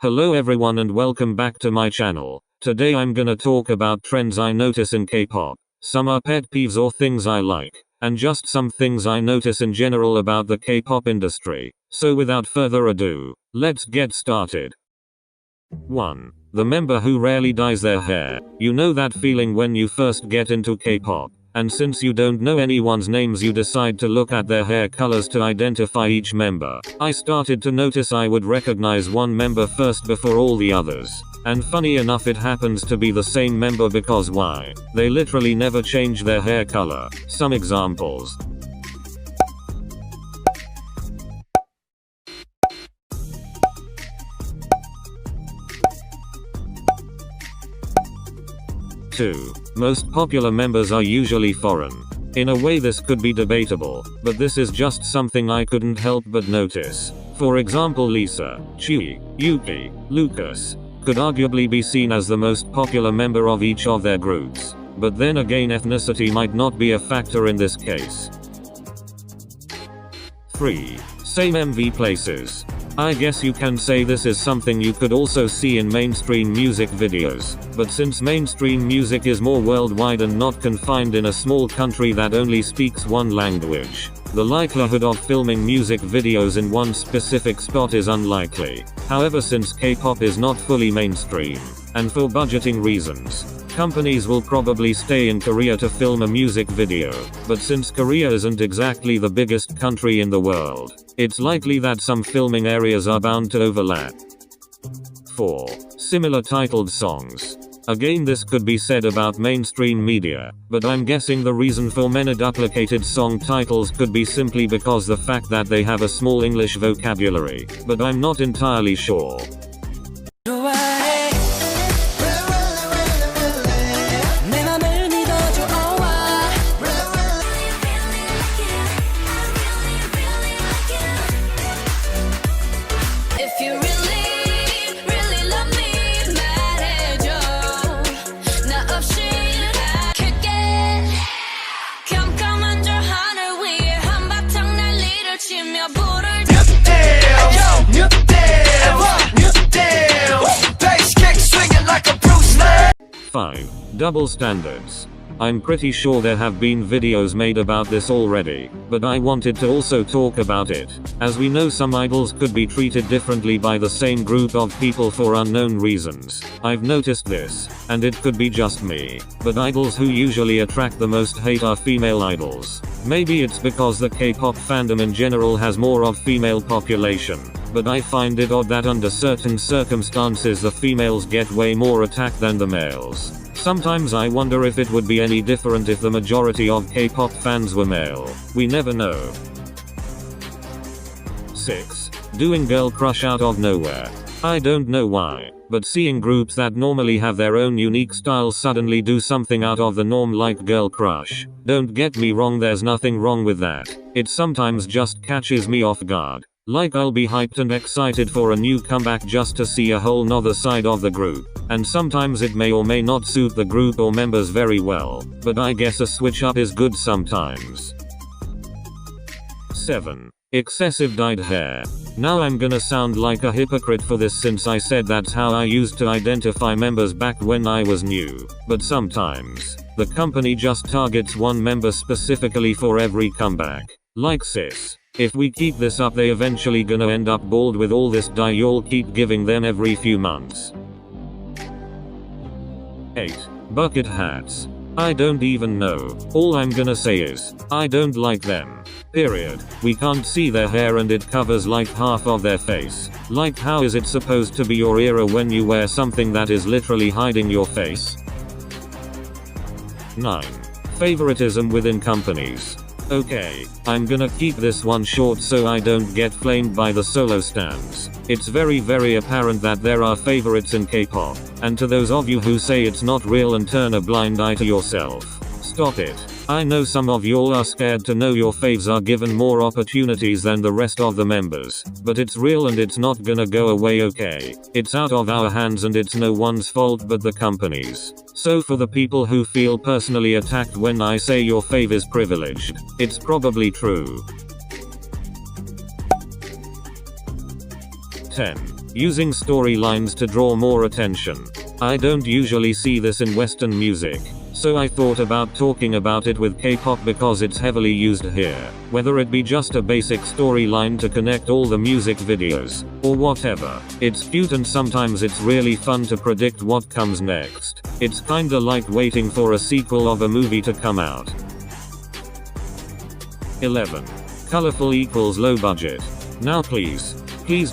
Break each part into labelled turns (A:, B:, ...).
A: Hello everyone and welcome back to my channel. Today I'm gonna talk about trends I notice in K-pop. Some are pet peeves or things I like, and just some things I notice in general about the K-pop industry. So without further ado, let's get started. 1. The member who rarely dyes their hair. You know that feeling when you first get into K-pop, and since you don't know anyone's names you decide to look at their hair colors to identify each member. I started to notice I would recognize one member first before all the others. And funny enough it happens to be the same member because why? They literally never change their hair color. Some examples. Two. Most popular members are usually foreign. In a way this could be debatable, but this is just something I couldn't help but notice. For example, Lisa, Chi, Yuki, Lucas could arguably be seen as the most popular member of each of their groups. But then again, ethnicity might not be a factor in this case. 3. Same MV places. I guess you can say this is something you could also see in mainstream music videos, but since mainstream music is more worldwide and not confined in a small country that only speaks one language, the likelihood of filming music videos in one specific spot is unlikely. However, since K-pop is not fully mainstream, and for budgeting reasons, companies will probably stay in Korea to film a music video, but since Korea isn't exactly the biggest country in the world, it's likely that some filming areas are bound to overlap. 4. Similar titled songs. Again, this could be said about mainstream media, but I'm guessing the reason for many duplicated song titles could be simply because the fact that they have a small English vocabulary, but I'm not entirely sure. Five. Double standards. I'm pretty sure there have been videos made about this already, but I wanted to also talk about it. As we know, some idols could be treated differently by the same group of people for unknown reasons. I've noticed this, and it could be just me, but idols who usually attract the most hate are female idols. Maybe it's because the K-pop fandom in general has more of female population, but I find it odd that under certain circumstances the females get way more attacked than the males. Sometimes I wonder if it would be any different if the majority of K-pop fans were male. We never know. 6. Doing girl crush out of nowhere. I don't know why, but seeing groups that normally have their own unique style suddenly do something out of the norm like girl crush. Don't get me wrong, there's nothing wrong with that. It sometimes just catches me off guard. Like I'll be hyped and excited for a new comeback just to see a whole nother side of the group, and sometimes it may or may not suit the group or members very well, but I guess a switch up is good sometimes. 7. Excessive dyed hair. Now I'm gonna sound like a hypocrite for this since I said that's how I used to identify members back when I was new, but sometimes the company just targets one member specifically for every comeback. Like sis. If we keep this up, they eventually gonna end up bald with all this dye y'all keep giving them every few months. 8. Bucket hats. I don't even know. All I'm gonna say is, I don't like them. Period. We can't see their hair and it covers like half of their face. Like, how is it supposed to be your era when you wear something that is literally hiding your face? 9. Favoritism within companies. Okay, I'm gonna keep this one short so I don't get flamed by the solo stans. It's very apparent that there are favorites in K-pop, and to those of you who say it's not real and turn a blind eye to yourself, stop it. I know some of y'all are scared to know your faves are given more opportunities than the rest of the members, but it's real and it's not gonna go away, okay? It's out of our hands and it's no one's fault but the company's. So for the people who feel personally attacked when I say your fave is privileged, it's probably true. 10. Using storylines to draw more attention. I don't usually see this in Western music, so I thought about talking about it with K-pop because it's heavily used here. Whether it be just a basic storyline to connect all the music videos, or whatever. It's cute and sometimes it's really fun to predict what comes next. It's kinda like waiting for a sequel of a movie to come out. 11. Colorful equals low budget. Now please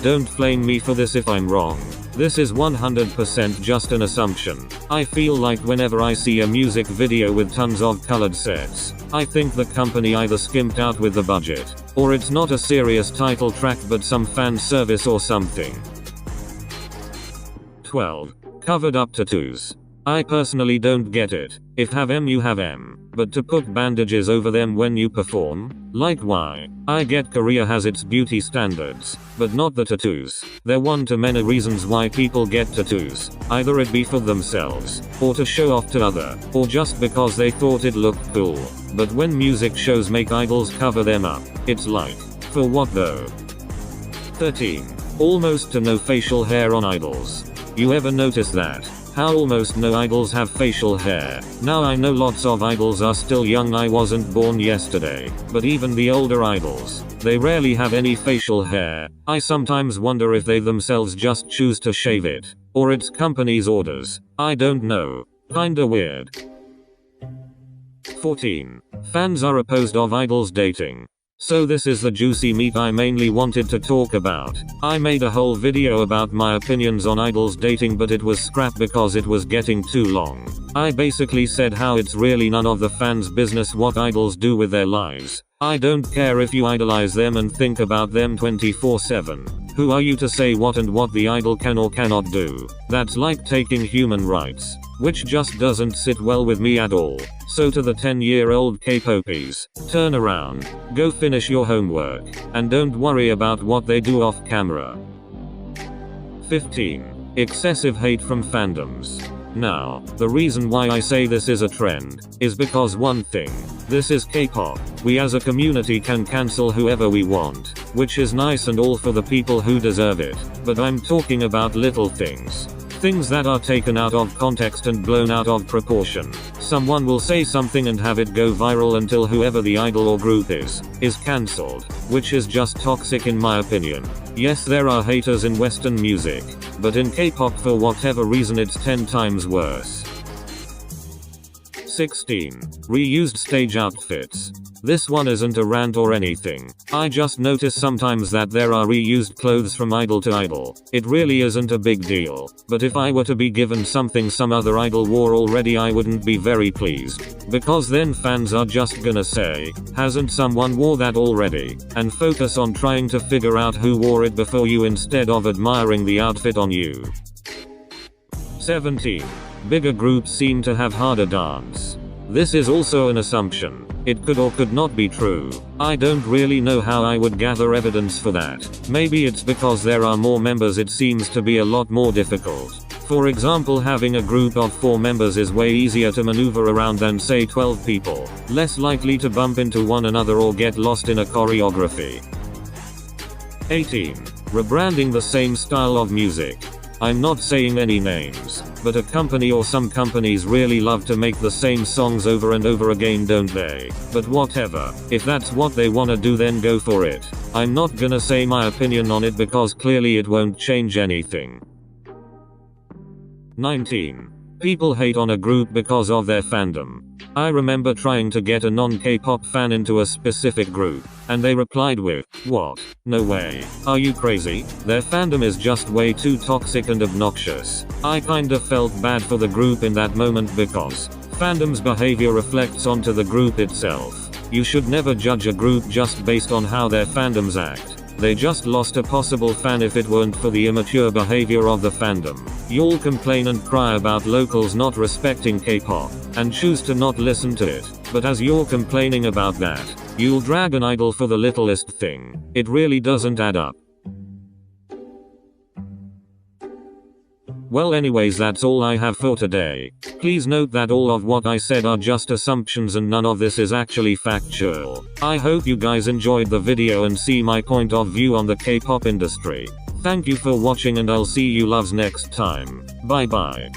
A: don't flame me for this if I'm wrong. This is 100% just an assumption. I feel like whenever I see a music video with tons of colored sets, I think the company either skimped out with the budget, or it's not a serious title track but some fan service or something. 12. Covered up tattoos. I personally don't get it. If have M you have M, but to put bandages over them when you perform? Like why? I get Korea has its beauty standards, but not the tattoos. They're one to many reasons why people get tattoos. Either it be for themselves, or to show off to other, or just because they thought it looked cool. But when music shows make idols cover them up, it's like, for what though? 13. Almost to no facial hair on idols. You ever notice that? How almost no idols have facial hair. Now I know lots of idols are still young, I wasn't born yesterday, but even the older idols, they rarely have any facial hair. I sometimes wonder if they themselves just choose to shave it, or it's company's orders. I don't know. Kinda weird. 14. Fans are opposed of idols dating. So this is the juicy meat I mainly wanted to talk about. I made a whole video about my opinions on idols dating but it was scrapped because it was getting too long. I basically said how it's really none of the fans' business what idols do with their lives. I don't care if you idolize them and think about them 24/7. Who are you to say what and what the idol can or cannot do? That's like taking human rights, which just doesn't sit well with me at all. So to the 10-year-old K-popies, turn around, go finish your homework, and don't worry about what they do off camera. 15. Excessive hate from fandoms. Now, the reason why I say this is a trend, is because one thing, this is K-pop. We as a community can cancel whoever we want, which is nice and all for the people who deserve it, but I'm talking about little things. Things that are taken out of context and blown out of proportion. Someone will say something and have it go viral until whoever the idol or group is cancelled, which is just toxic in my opinion. Yes, there are haters in Western music, but in K-pop for whatever reason it's 10 times worse. 16. Reused stage outfits. This one isn't a rant or anything. I just notice sometimes that there are reused clothes from idol to idol. It really isn't a big deal, but if I were to be given something some other idol wore already I wouldn't be very pleased. Because then fans are just gonna say, hasn't someone wore that already? And focus on trying to figure out who wore it before you instead of admiring the outfit on you. 17. Bigger groups seem to have harder dance. This is also an assumption. It could or could not be true. I don't really know how I would gather evidence for that. Maybe it's because there are more members it seems to be a lot more difficult. For example, having a group of 4 members is way easier to maneuver around than say 12 people. Less likely to bump into one another or get lost in a choreography. 18. Rebranding the same style of music. I'm not saying any names, but a company or some companies really love to make the same songs over and over again, don't they? But whatever, if that's what they wanna do then go for it. I'm not gonna say my opinion on it because clearly it won't change anything. 19. People hate on a group because of their fandom. I remember trying to get a non-K-pop fan into a specific group, and they replied with, "What? No way. Are you crazy? Their fandom is just way too toxic and obnoxious." I kinda felt bad for the group in that moment because fandom's behavior reflects onto the group itself. You should never judge a group just based on how their fandoms act. They just lost a possible fan if it weren't for the immature behavior of the fandom. You'll complain and cry about locals not respecting K-pop, and choose to not listen to it, but as you're complaining about that, you'll drag an idol for the littlest thing. It really doesn't add up. Well anyways, that's all I have for today. Please note that all of what I said are just assumptions and none of this is actually factual. I hope you guys enjoyed the video and see my point of view on the K-pop industry. Thank you for watching and I'll see you loves next time. Bye bye.